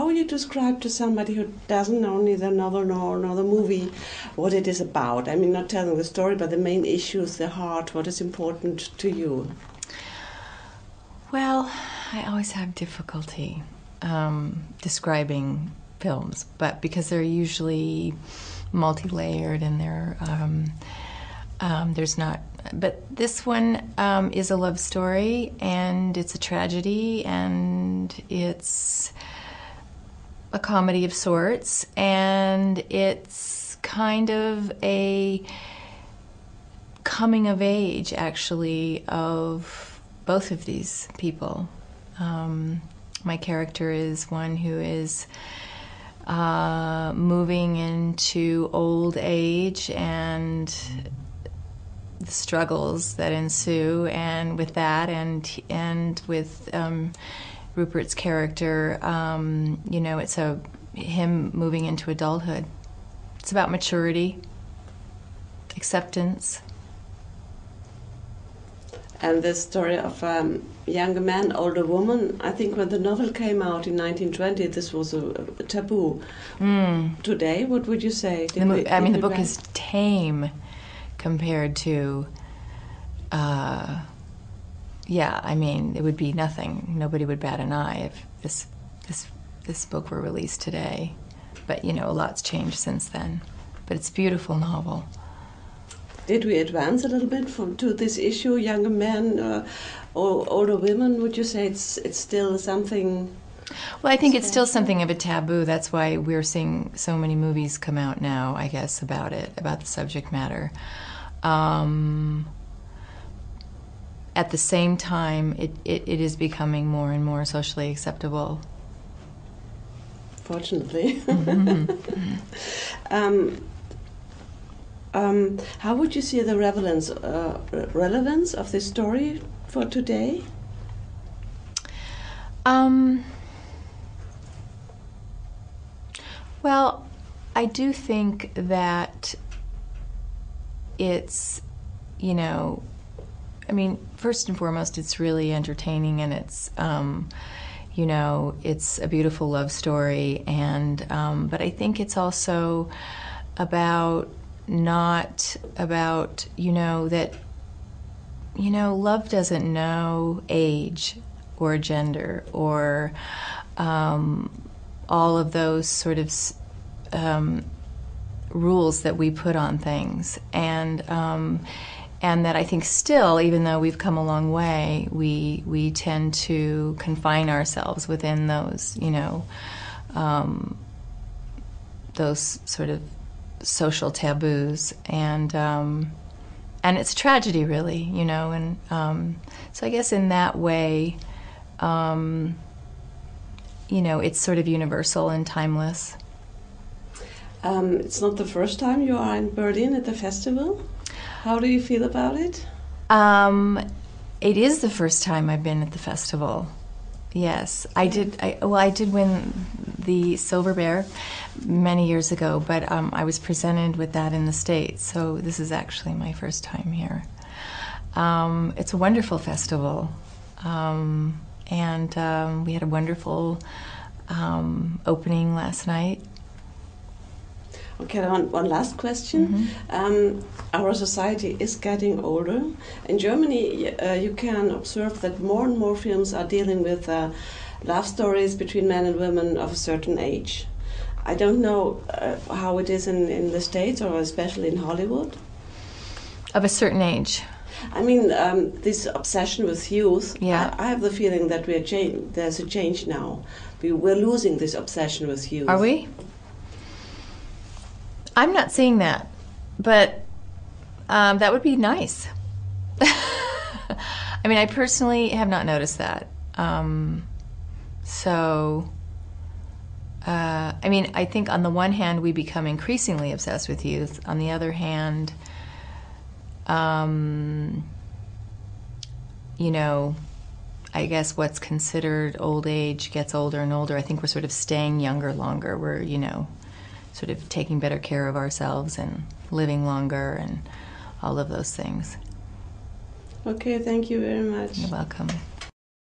how would you describe to somebody who doesn't know neither novel nor the movie what it is about? I mean, not telling the story, but the main issues, the heart, what is important to you? Well, I always have difficulty describing films, but because they're usually multi-layered and there's not. But this one is a love story, and it's a tragedy, and it's a comedy of sorts, and it's kind of a coming of age, actually, of both of these people. My character is one who is moving into old age and the struggles that ensue, and with that, and with Rupert's character, it's him moving into adulthood. It's about maturity, acceptance. And the story of younger man, older woman. I think when the novel came out in 1920, this was a taboo. Today, what would you say? The book is tame compared to, it would be nothing. Nobody would bat an eye if this book were released today. But, a lot's changed since then. But it's a beautiful novel. Did we advance a little bit to this issue, younger men or older women? Would you say it's still something? Well, I think it's still something of a taboo. That's why we're seeing so many movies come out now, I guess, about the subject matter. At the same time, it is becoming more and more socially acceptable. Fortunately. How would you see the relevance of this story for today? Well, I do think that it's, first and foremost, it's really entertaining, and it's, it's a beautiful love story, and but I think it's also about love doesn't know age or gender or all of those sort of rules that we put on things, and that I think still, even though we've come a long way, we tend to confine ourselves within those those sort of social taboos, and it's a tragedy, really, and so I guess in that way, it's sort of universal and timeless. It's not the first time you are in Berlin at the festival. How do you feel about it? It is the first time I've been at the festival. Yes, I did win the Silver Bear many years ago, but I was presented with that in the States, so this is actually my first time here. It's a wonderful festival, and we had a wonderful opening last night. Okay, one last question. Our society is getting older. In Germany, you can observe that more and more films are dealing with love stories between men and women of a certain age. I don't know how it is in the States, or especially in Hollywood. Of a certain age. I mean, this obsession with youth, yeah. I have the feeling that there's a change now. We're losing this obsession with youth. Are we? I'm not seeing that, but that would be nice. I mean, I personally have not noticed that. I think on the one hand, we become increasingly obsessed with youth. On the other hand, I guess what's considered old age gets older and older. I think we're sort of staying younger longer. We're, sort of taking better care of ourselves and living longer and all of those things. Okay, thank you very much. You're welcome.